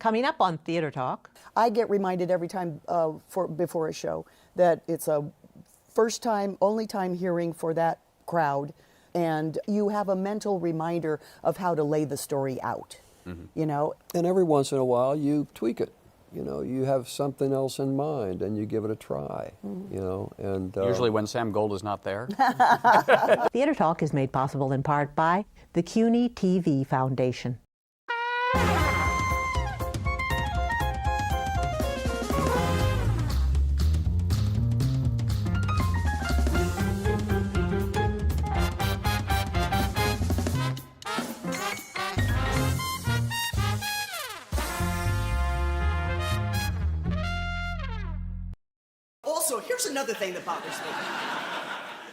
Coming up on Theater Talk. I get reminded every time before a show that it's a first time, only time hearing for that crowd, and you have a mental reminder of how to lay the story out, you know? And every once in a while you tweak it. You know, you have something else in mind and you give it a try, you know, and... Usually when Sam Gold is not there. Theater Talk is made possible in part by the CUNY TV Foundation. Also, here's another thing that bothers me.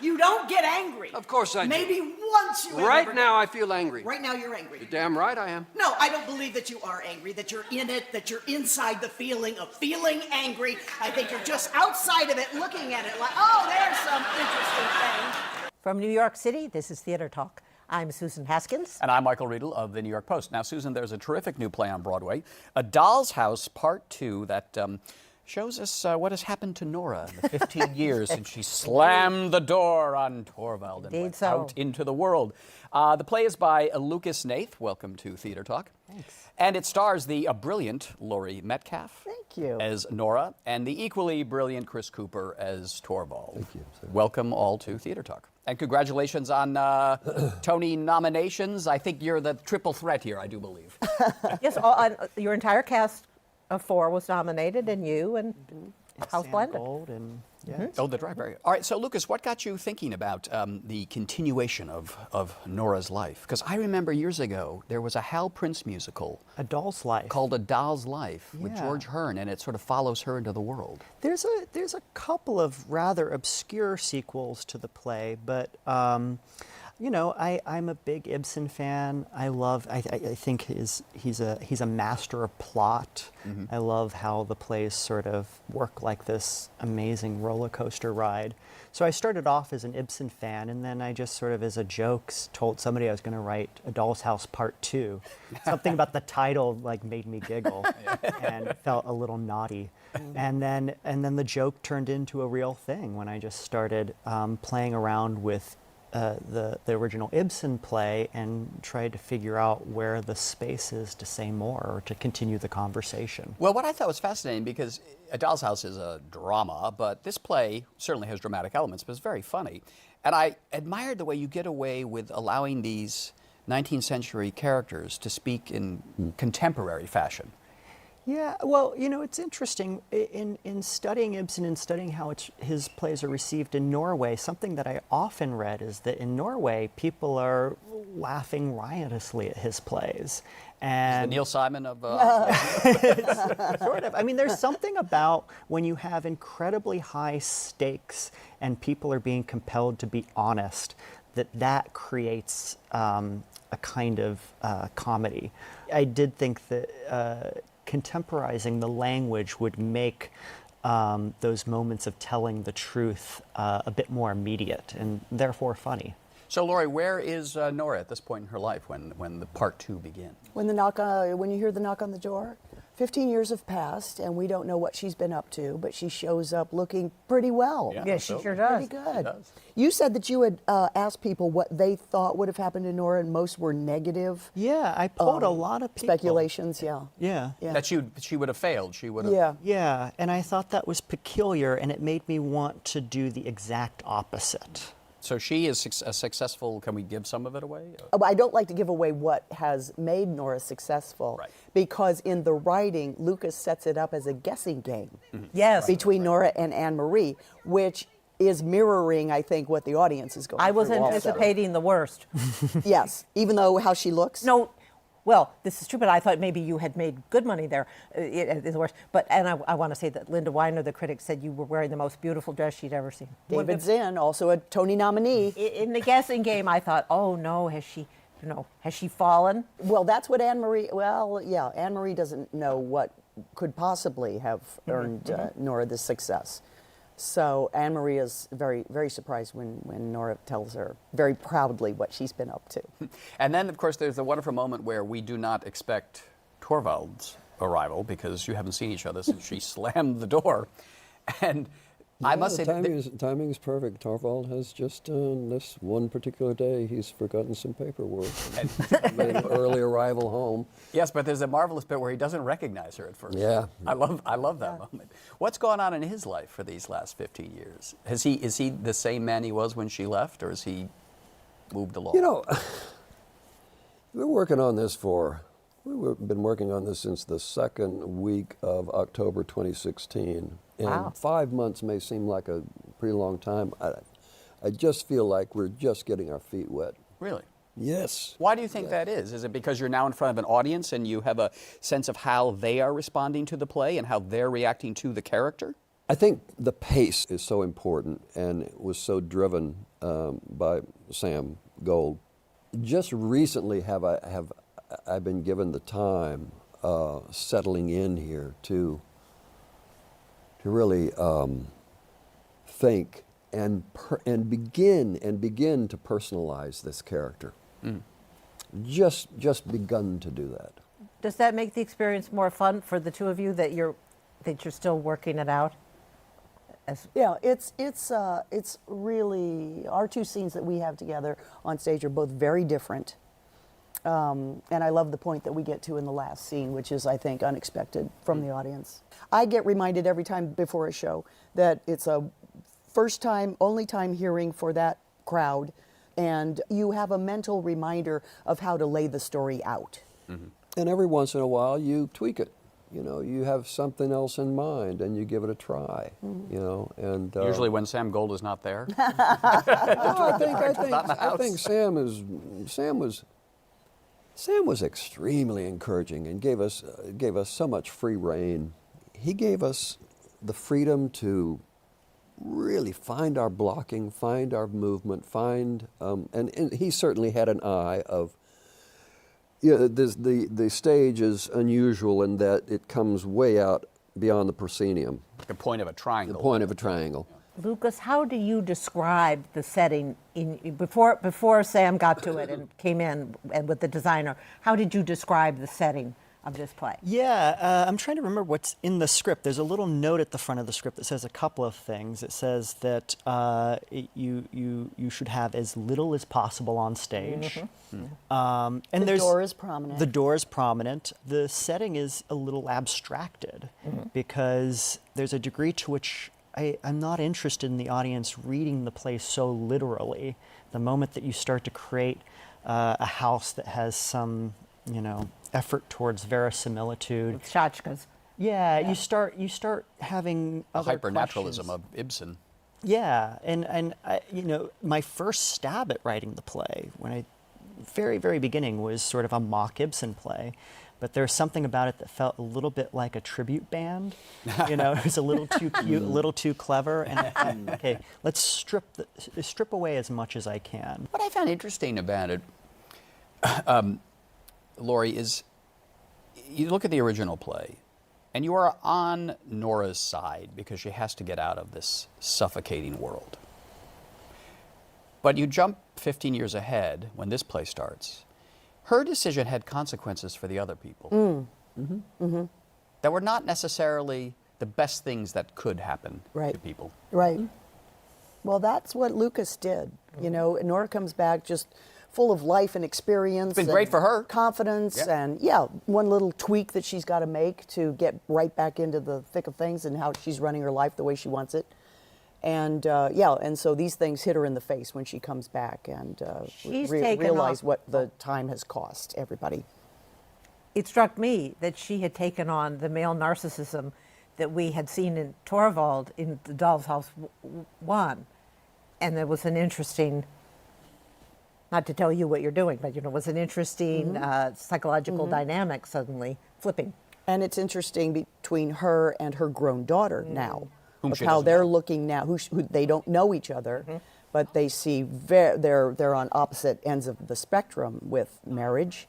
You don't get angry. Of course I do. Maybe once you Right ever... now I feel angry. Right now you're angry. You're damn right I am. No, I don't believe that you are angry, that you're in it, that you're inside the feeling of feeling angry. I think you're just outside of it, looking at it like, oh, there's some interesting thing. From New York City, this is Theater Talk. I'm Susan Haskins. And I'm Michael Riedel of the New York Post. Now, Susan, there's a terrific new play on Broadway, A Doll's House Part 2, that shows us what has happened to Nora in the 15 years since she slammed the door on Torvald and went out into the world. The play is by Lucas Hnath. Welcome to Theater Talk. Thanks. And it stars the brilliant Laurie Metcalf as Nora and the equally brilliant Chris Cooper as Torvald. Thank you. Welcome all to Theater Talk. And congratulations on Tony nominations. I think you're the triple threat here, I do believe. Yes, your entire cast of 4 was nominated, and you and House Blended. Gold and, Oh, the driver. All right, so Lucas, what got you thinking about the continuation of Nora's life? Because I remember years ago there was a Hal Prince musical, A Doll's Life, called A Doll's Life with Yeah. George Hearn, and it sort of follows her into the world. There's a couple of rather obscure sequels to the play, but you know, I'm a big Ibsen fan. I think he's a master of plot. I love how the plays sort of work like this amazing roller coaster ride. So I started off as an Ibsen fan, and then I just sort of, as a joke, told somebody I was going to write A Doll's House Part 2. Something about the title like made me giggle and felt a little naughty. And then the joke turned into a real thing when I just started playing around with the original Ibsen play and tried to figure out where the space is to say more or to continue the conversation. Well, what I thought was fascinating, because A Doll's House is a drama, but this play certainly has dramatic elements, but it's very funny. And I admired the way you get away with allowing these 19th century characters to speak in contemporary fashion. Yeah, well, you know, it's interesting. In studying Ibsen and studying how his plays are received in Norway, something that I often read is that in Norway, people are laughing riotously at his plays. And the Neil Simon of... sort of. I mean, there's something about when you have incredibly high stakes and people are being compelled to be honest, that creates a kind of comedy. I did think that contemporizing the language would make those moments of telling the truth a bit more immediate and therefore funny. So, Laurie, where is Nora at this point in her life when the Part 2 begins? When you hear the knock on the door, 15 years have passed, and we don't know what she's been up to, but she shows up looking pretty well. Yeah, she sure does. Pretty good. You said that you had asked people what they thought would have happened to Nora, and most were negative. Yeah, I pulled a lot of people. Speculations, yeah. That she would have failed. She would have. Yeah, and I thought that was peculiar, and it made me want to do the exact opposite. So she is a successful. Can we give some of it away? I don't like to give away what has made Nora successful, because in the writing, Lucas sets it up as a guessing game. Yes. Between Nora and Anne-Marie, which is mirroring, I think, what the audience is going through. I was anticipating the worst. Yes, even though how she looks. No. Well, this is true, but I thought maybe you had made good money there. It is worse. But I want to say that Linda Weiner, the critic, said you were wearing the most beautiful dress she'd ever seen. David Zinn, also a Tony nominee. In the guessing game, I thought, oh no, has she fallen? Well, that's what Anne-Marie. Well, yeah, Anne-Marie doesn't know what could possibly have earned Nora this success. So Anne-Marie is very, very surprised when Nora tells her very proudly what she's been up to. And then, of course, there's the wonderful moment where we do not expect Torvald's arrival because you haven't seen each other since she slammed the door. And I must say timing is perfect. Torvald has just this one particular day, he's forgotten some paperwork. Made an early arrival home. Yes, but there's a marvelous bit where he doesn't recognize her at first. Yeah. I love that moment. What's gone on in his life for these last 15 years? Is he the same man he was when she left, or has he moved along? You know, we've been working on this since the second week of October 2016. And Wow. 5 months may seem like a pretty long time. I just feel like we're just getting our feet wet. Really? Yes. Why do you think that is? Is it because you're now in front of an audience and you have a sense of how they are responding to the play and how they're reacting to the character? I think the pace is so important and it was so driven by Sam Gold. Just recently have I been given the time settling in here to really think and begin to personalize this character. Just begun to do that. Does that make the experience more fun for the two of you that you're still working it out? Yeah, it's really, our two scenes that we have together on stage are both very different. And I love the point that we get to in the last scene, which is, I think, unexpected from the audience. I get reminded every time before a show that it's a first time, only time hearing for that crowd, and you have a mental reminder of how to lay the story out. And every once in a while you tweak it. You know, you have something else in mind and you give it a try. You know, and Usually when Sam Gold is not there. I think Sam was extremely encouraging and gave us so much free rein. He gave us the freedom to really find our blocking, find our movement, and he certainly had an eye of. Yeah, the stage is unusual in that it comes way out beyond the proscenium. The point of a triangle. The point of a triangle. Lucas, how do you describe the setting before Sam got to it and came in and with the designer? How did you describe the setting of this play? Yeah, I'm trying to remember what's in the script. There's a little note at the front of the script that says a couple of things. It says that you should have as little as possible on stage. And The door is prominent. The door is prominent. The setting is a little abstracted because there's a degree to which I'm not interested in the audience reading the play so literally. The moment that you start to create a house that has some, effort towards verisimilitude. With tchotchkes. Yeah, you start having The other hypernaturalism questions. of Ibsen. Yeah, and I, my first stab at writing the play, when I very, very beginning, was sort of a mock Ibsen play, but there's something about it that felt a little bit like a tribute band. It was a little too cute, a little too clever, and I thought, okay, let's strip away as much as I can. What I found interesting about it, Laurie, is you look at the original play, and you are on Nora's side because she has to get out of this suffocating world. But you jump 15 years ahead when this play starts. Her decision had consequences for the other people that were not necessarily the best things that could happen to people. Right. Well, that's what Lucas did. Nora comes back just full of life and experience. It's been great for her. Confidence and, one little tweak that she's got to make to get right back into the thick of things and how she's running her life the way she wants it. And, and so these things hit her in the face when she comes back and realize what the time has cost everybody. It struck me that she had taken on the male narcissism that we had seen in Torvald in The Doll's House 1. And there was an interesting, not to tell you what you're doing, but it was an interesting psychological dynamic suddenly flipping. And it's interesting between her and her grown daughter now, Whom of she how doesn't they're know. looking now, who they don't know each other, but they see they're on opposite ends of the spectrum with marriage.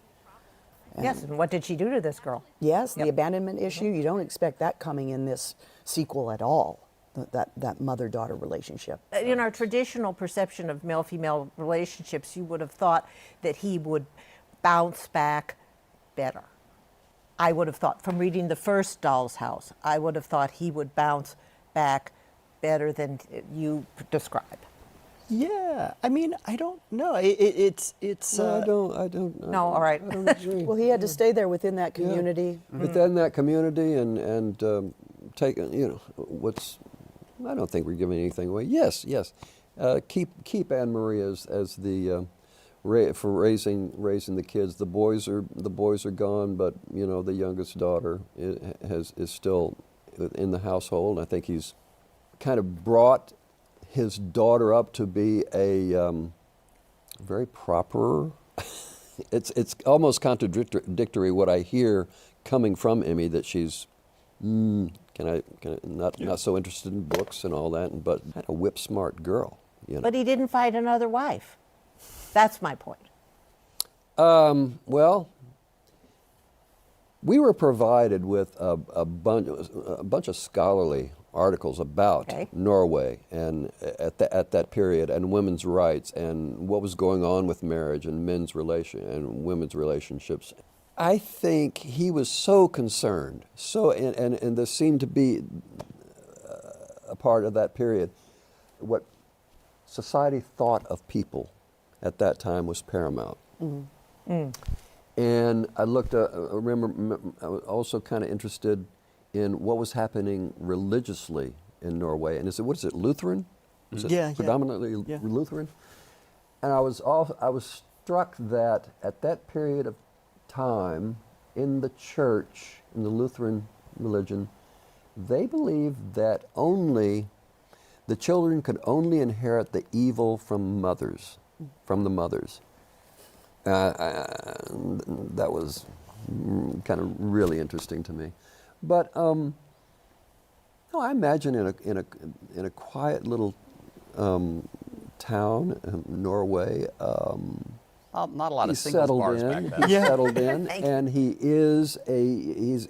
Yes, and what did she do to this girl? Yes, the abandonment issue, you don't expect that coming in this sequel at all, that mother-daughter relationship. In our traditional perception of male-female relationships, you would have thought that he would bounce back better. I would have thought, from reading the first Doll's House, I would have thought he would bounce back better than you describe. Yeah, I mean, I don't know. It's. No, I don't. No, all right. I don't agree. Well, he had to stay there within that community. Within that community and take, you know, what's, I don't think we're giving anything away. Yes. Keep Anne Marie as the for raising the kids. The boys are gone, but you know the youngest daughter is still in the household. I think he's kind of brought his daughter up to be a very proper. It's almost contradictory what I hear coming from Emmy, that she's not so interested in books and all that, but a whip smart girl. You know? But he didn't find another wife. That's my point. Well, we were provided with a bunch of scholarly articles about Norway and at that period, and women's rights and what was going on with marriage and women's relationships. I think he was so concerned, and this seemed to be a part of that period. What society thought of people at that time was paramount. And I looked. I remember. I was also kind of interested in what was happening religiously in Norway. And what is it, Lutheran? Is it predominantly Lutheran? And I was struck that at that period of time in the church, in the Lutheran religion, they believed that the children could only inherit the evil from the mothers. That was kind of really interesting to me. But no, I imagine in a quiet little town, Norway. Not a lot of He's singles settled bars in. back then. He's settled in, and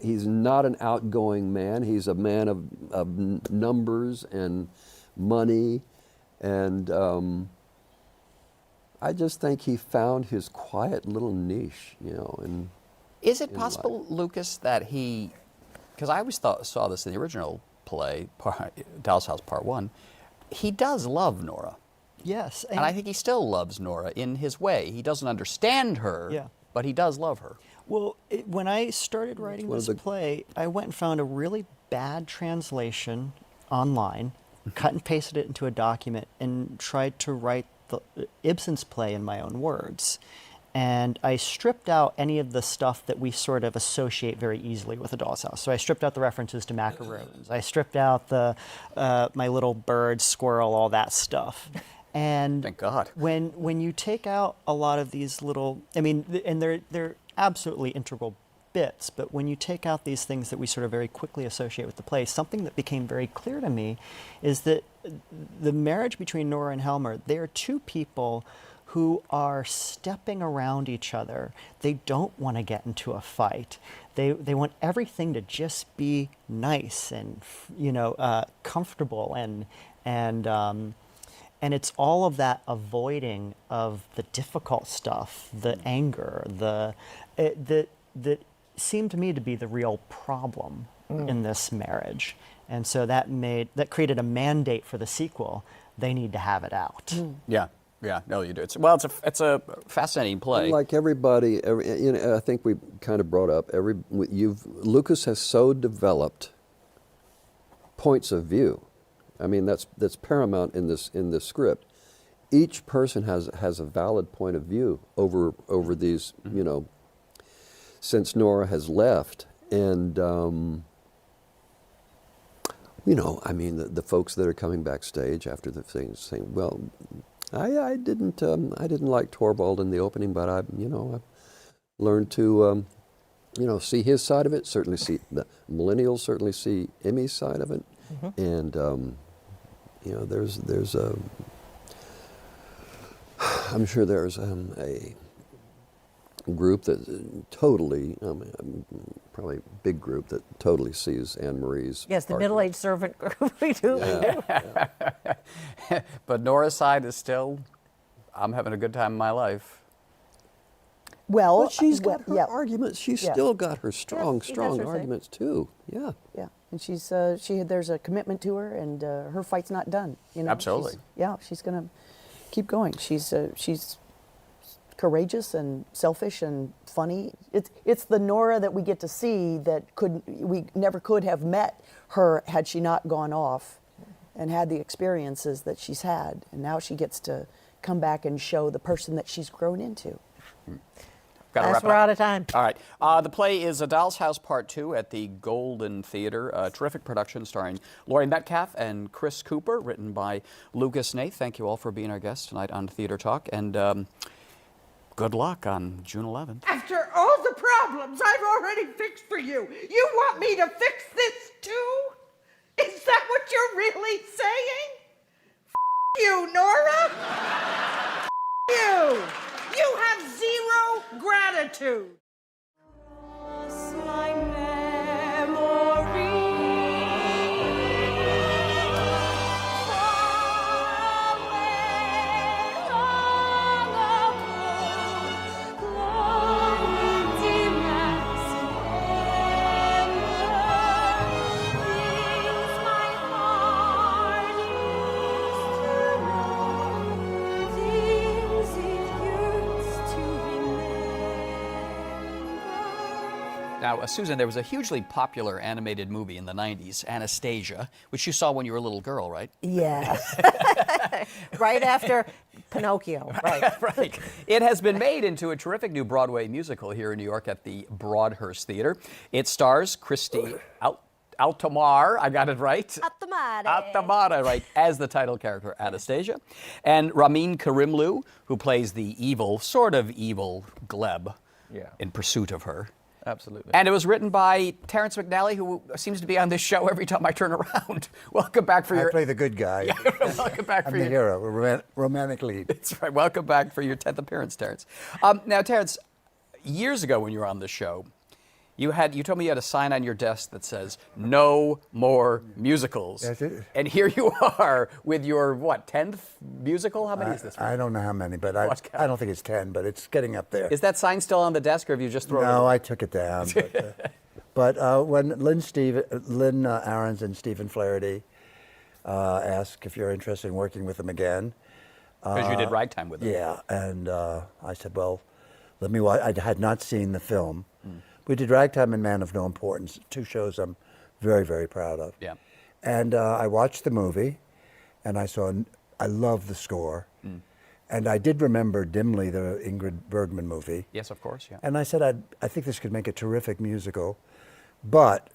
he's not an outgoing man. He's a man of numbers and money, and I just think he found his quiet little niche, you know. Is it possible, Lucas, that he? Because I always saw this in the original play, Doll's House Part 1. He does love Nora. Yes. And I think he still loves Nora in his way. He doesn't understand her, but he does love her. Well, when I started writing this play, I went and found a really bad translation online, cut and pasted it into a document, and tried to write Ibsen's play in my own words. And I stripped out any of the stuff that we sort of associate very easily with A Doll's House. So I stripped out the references to macaroons. I stripped out the my little bird, squirrel, all that stuff. And thank God. When you take out a lot of these little, I mean, and they're absolutely integral bits, but when you take out these things that we sort of very quickly associate with the play, something that became very clear to me is that the marriage between Nora and Helmer, they are two people who are stepping around each other. They don't want to get into a fight. They want everything to just be nice and comfortable and it's all of that avoiding of the difficult stuff, the anger, that seemed to me to be the real problem in this marriage. And so that created a mandate for the sequel. They need to have it out. Yeah, no, you do. It's a fascinating play. Like everybody, I think we kind of brought up Lucas has so developed points of view. I mean, that's paramount in this script. Each person has a valid point of view over these, since Nora has left, and I mean, the folks that are coming backstage after the thing saying, well, I didn't like Torvald in the opening, but I learned to see his side of it. Certainly see the millennials certainly see Emmy's side of it, and there's a I'm sure there's a group that totally probably a big group that totally sees Anne Marie's. Yes, the middle-aged servant group. We do. Yeah. But Nora's side is still, I'm having a good time in my life. Well, But she's got her yeah. arguments. She's Yeah. still got her strong, she does strong her thing. arguments too. Yeah. Yeah, and there's a commitment to her, and her fight's not done. You know, Absolutely. She's gonna keep going. She's courageous and selfish and funny. It's the Nora that we get to see that we never could have met her had she not gone off and had the experiences that she's had, and now she gets to come back and show the person that she's grown into. Gotta As wrap it we're up. out of time. All right. The play is A Doll's House Part 2 at the Golden Theater. A terrific production starring Laurie Metcalf and Chris Cooper, written by Lucas Hnath. Thank you all for being our guests tonight on Theater Talk. And good luck on June 11th. After all the problems I've already fixed for you, you want me to fix this too? Is that what you're really saying? You, Nora! You! You have zero gratitude! Now, Susan, there was a hugely popular animated movie in the 90s, Anastasia, which you saw when you were a little girl, right? Yes. Right after Pinocchio, right. Right. It has been made into a terrific new Broadway musical here in New York at the Broadhurst Theater. It stars Christy Altomare, I got it right. Altomare, right, as the title character, Anastasia. And Ramin Karimloo, who plays the evil, sort of evil Gleb in pursuit of her. Absolutely. And it was written by Terrence McNally, who seems to be on this show every time I turn around. Welcome back for I your... play the good guy. Welcome back I'm for the your... hero, romantic lead. That's right. Welcome back for your 10th appearance, Terrence. Now, Terrence, years ago when you were on the show, you told me you had a sign on your desk that says, "No more musicals." That's it. And here you are with your, 10th musical? How many is this? I don't know how many, but Lost count. I don't think it's 10, but it's getting up there. Is that sign still on the desk, or have you just thrown it? No, I took it down. But when Lynn Ahrens and Stephen Flaherty asked if you're interested in working with them again. Because you did ragtime with them. Yeah, and I said, well, let me watch. I had not seen the film. We did Ragtime and Man of No Importance, two shows I'm very, very proud of. Yeah. And I watched the movie, and I love the score. And I did remember dimly the Ingrid Bergman movie. Yes, of course, yeah. And I said, I think this could make a terrific musical, but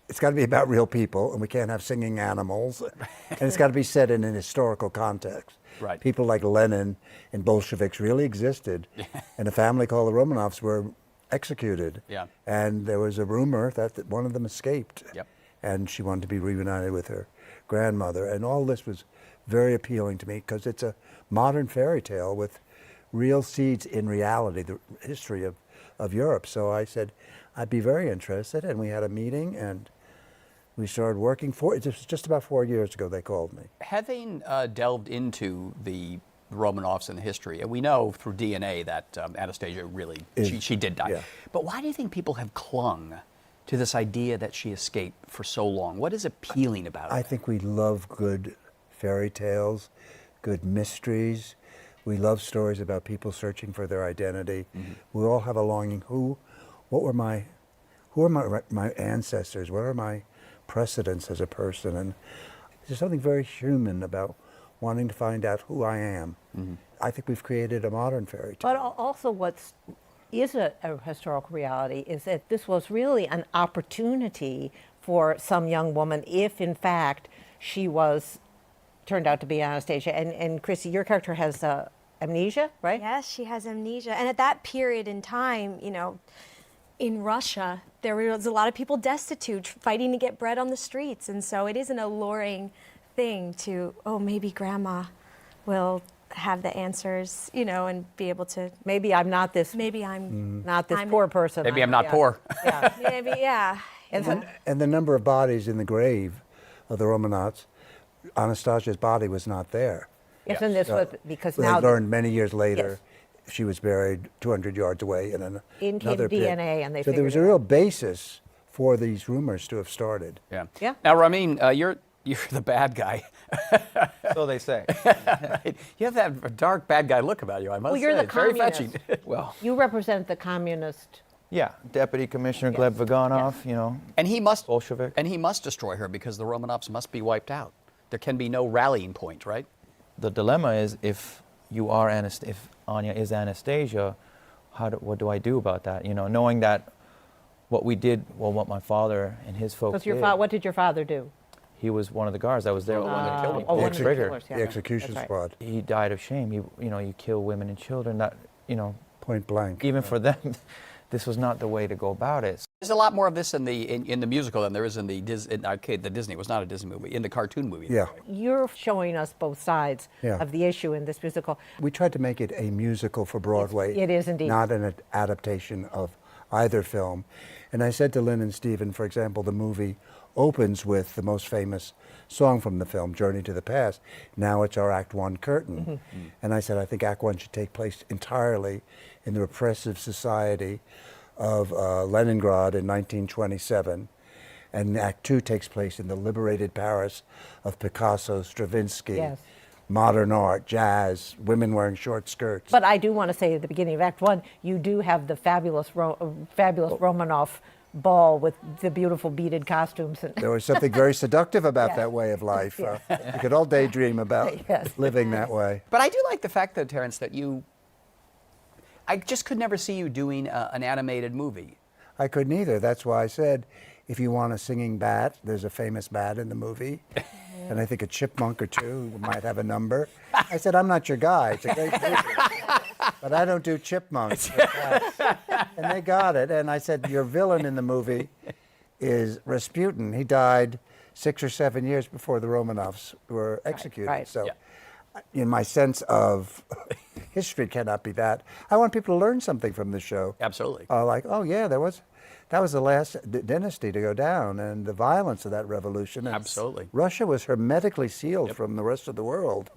it's got to be about real people, and we can't have singing animals, and it's got to be set in an historical context. Right. People like Lenin and Bolsheviks really existed, and a family called the Romanovs were executed. Yeah. And there was a rumor that one of them escaped. Yep. And she wanted to be reunited with her grandmother. And all this was very appealing to me because it's a modern fairy tale with real seeds in reality, the history of Europe. So I said, I'd be very interested. And we had a meeting and we started working it was just about 4 years ago they called me. Having delved into the Romanovs and the history, and we know through DNA that Anastasia really, she did die. Yeah. But why do you think people have clung to this idea that she escaped for so long? What is appealing about it? I think we love good fairy tales, good mysteries. We love stories about people searching for their identity. We all have a longing. Who are my ancestors? What are my precedents as a person? And there's something very human about wanting to find out who I am. I think we've created a modern fairy tale. But also what is a historical reality is that this was really an opportunity for some young woman if, in fact, she turned out to be Anastasia. And Christy, your character has amnesia, right? Yes, she has amnesia. And at that period in time, in Russia, there was a lot of people destitute, fighting to get bread on the streets. And so it is an alluring thing to, maybe grandma will have the answers, and be able to. Maybe I'm not this. Maybe I'm not this poor person. Maybe I'm not poor. Yeah. Maybe, yeah. And the number of bodies in the grave of the Romanovs, Anastasia's body was not there. Isn't this what, because They now. learned many years later she was buried 200 yards away in In came another pit. DNA, and they so there was a figured it real out. basis for these rumors to have started. Yeah. Yeah. Now, Ramin, you're the bad guy. So they say. You have that dark bad guy look about you, I must Well, you're say. the It's very communist. fetching. Well, You represent the communist. yeah, Deputy Commissioner Gleb Vaganov, you know, And he must Bolshevik. And he must destroy her because the Romanovs must be wiped out. There can be no rallying point, right? The dilemma is if you are if Anya is Anastasia, what do I do about that? You know, knowing that what we did, well, what my father and his folks did. What did your father do? He was one of the guards that was there. Oh, the one that killed him. Oh, The one of the trigger. killers, yeah. The execution That's right. squad, He died of shame. You kill women and children. That, point blank. even for them, this was not the way to go about it. There's a lot more of this in the musical than there is in the Disney. It was not a Disney movie, in the cartoon movie. Yeah. You're showing us both sides Yeah. of the issue in this musical. We tried to make it a musical for Broadway. It is indeed. Not an adaptation of either film. And I said to Lynn and Stephen, for example, the movie opens with the most famous song from the film, Journey to the Past. Now it's our Act One curtain. And I said, I think Act One should take place entirely in the repressive society of Leningrad in 1927. And Act Two takes place in the liberated Paris of Picasso, Stravinsky, Yes. modern art, jazz, women wearing short skirts. But I do want to say at the beginning of Act One, you do have the fabulous Romanov ball with the beautiful beaded costumes. And There was something very seductive about that way of life. We could all daydream about Yes. living that way. But I do like the fact, though, Terrence, that I just could never see you doing an animated movie. I couldn't either. That's why I said, if you want a singing bat, there's a famous bat in the movie. And I think a chipmunk or two might have a number. I said, I'm not your guy. It's a great movie. But I don't do chipmunks. And they got it. And I said, your villain in the movie is Rasputin. He died 6 or 7 years before the Romanovs were executed. right. So Yeah. in my sense of history cannot be that. I want people to learn something from the show. Absolutely. Like, oh yeah, that was the last dynasty to go down, and the violence of that revolution. And Absolutely. Russia was hermetically sealed from the rest of the world.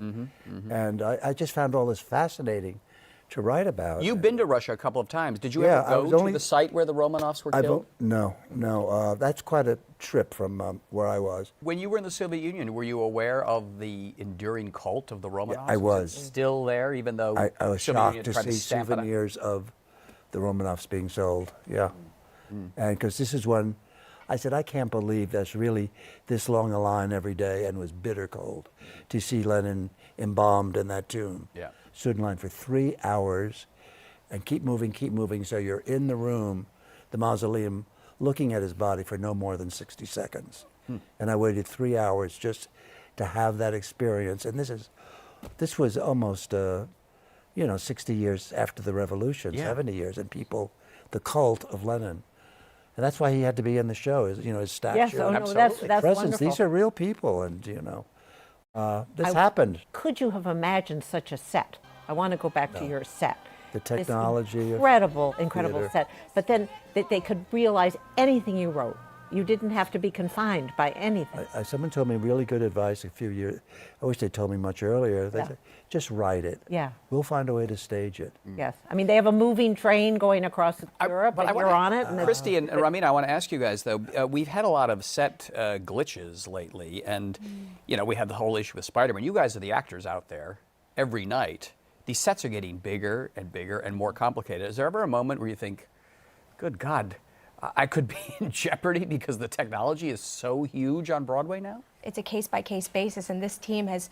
And I just found all this fascinating to write about. You've been to Russia a couple of times. Did you Yeah, ever I go was to only- the site where the Romanovs were killed? No. That's quite a trip from where I was. When you were in the Soviet Union, were you aware of the enduring cult of the Romanovs? I was. it still there, even though I was Soviet shocked Union to tried see stamp it out? souvenirs of the Romanovs being sold. Yeah. And because this is one, I said, I can't believe that's really this long a line every day, and was bitter cold to see Lenin embalmed in that tomb. Yeah. Stood in line for 3 hours and keep moving. So you're in the room, the mausoleum, looking at his body for no more than 60 seconds. And I waited 3 hours just to have that experience. And this was almost, 60 years after the revolution, Yeah. 70 years, and people, the cult of Lenin. And that's why he had to be in the show, his statue. yes, oh no, Absolutely. that's presence. wonderful. These are real people, and this happened. Could you have imagined such a set? I want to go back to your set. The This technology of incredible theater. set. But then that they could realize anything you wrote. You didn't have to be confined by anything. Someone told me really good advice a few years. I wish they told me much earlier. They Yeah. said, just write it. Yeah. We'll find a way to stage it. Yes, I mean they have a moving train going across Europe, But and you're on it. And it's- Christy and Ramin, I want to ask you guys, though, we've had a lot of set glitches lately, and, we had the whole issue with Spider-Man. You guys are the actors out there every night. These sets are getting bigger and more complicated. Is there ever a moment where you think, good God, I could be in jeopardy because the technology is so huge on Broadway now? It's a case-by-case basis, and this team has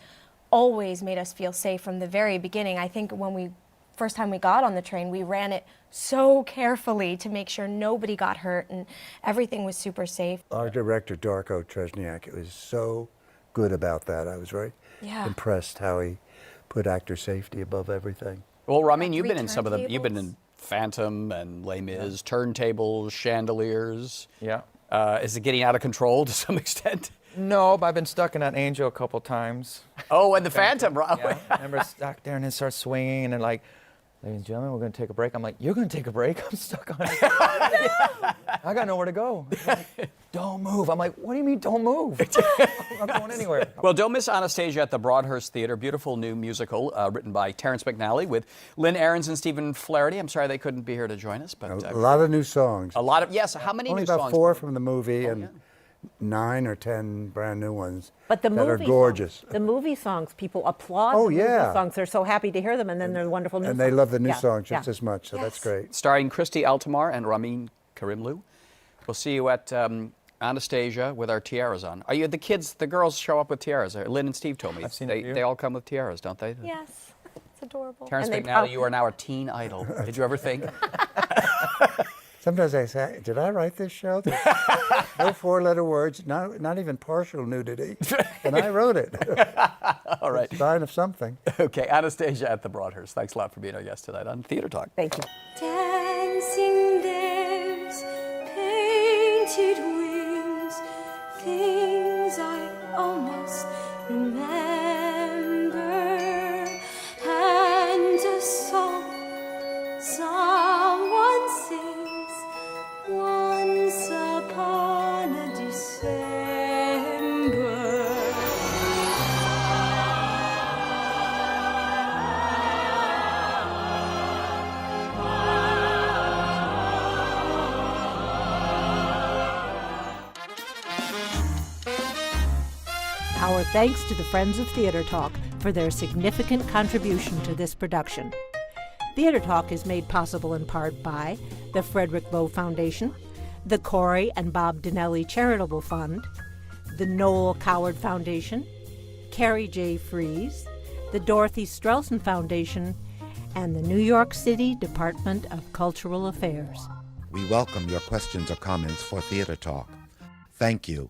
always made us feel safe from the very beginning. I think when first time we got on the train, we ran it so carefully to make sure nobody got hurt and everything was super safe. Our director, Darko Trezniak, was so good about that. I was very impressed how he put actor safety above everything. Well, Ramin, you've Three been in some of them. You've been turntables. in Phantom and Les Mis, turntables, chandeliers. Yeah. Is it getting out of control to some extent? No, but I've been stuck in that angel a couple times. Oh, and the Phantom, right? Yeah. I remember stuck there and it starts swinging and they're like, ladies and gentlemen, we're going to take a break. I'm like, you're going to take a break? I'm stuck on it. I got nowhere to go. Like, don't move. I'm like, what do you mean, don't move? I'm not going anywhere. Well, don't miss Anastasia at the Broadhurst Theater. Beautiful new musical written by Terrence McNally with Lynn Ahrens and Stephen Flaherty. I'm sorry they couldn't be here to join us, but A lot of new songs. a lot of yes. How many Only new about songs? 4 from the movie and yeah. 9 or 10 brand new ones But the that movie are gorgeous. songs, the movie songs, people applaud Oh, the yeah. movie songs. They're so happy to hear them, and then they're wonderful new songs. And they love the new Yeah, songs just yeah. as much, so that's Yes. great. Starring Christy, Altomare, and Ramin, Karimloo. We'll see you at Anastasia with our tiaras on. Are you the kids? The girls show up with tiaras. Lynn and Steve told me I've seen a few. they all come with tiaras, don't they? Yes, it's adorable. Terrence And they McNally, you are now a teen idol. Did you ever think? Sometimes I say, did I write this show? There's no 4-letter words, not even partial nudity, and I wrote it. All right. Sign of something. Okay, Anastasia at the Broadhurst. Thanks a lot for being our guest tonight on Theater Talk. Thank you. Dancing there's painted wings, things I almost remember, and a song someone sings once upon a December. Our thanks to the Friends of Theater Talk for their significant contribution to this production. Theater Talk is made possible in part by the Frederick Lowe Foundation, the Corey and Bob Dinelli Charitable Fund, the Noel Coward Foundation, Carrie J. Fries, the Dorothy Strelson Foundation, and the New York City Department of Cultural Affairs. We welcome your questions or comments for Theater Talk. Thank you,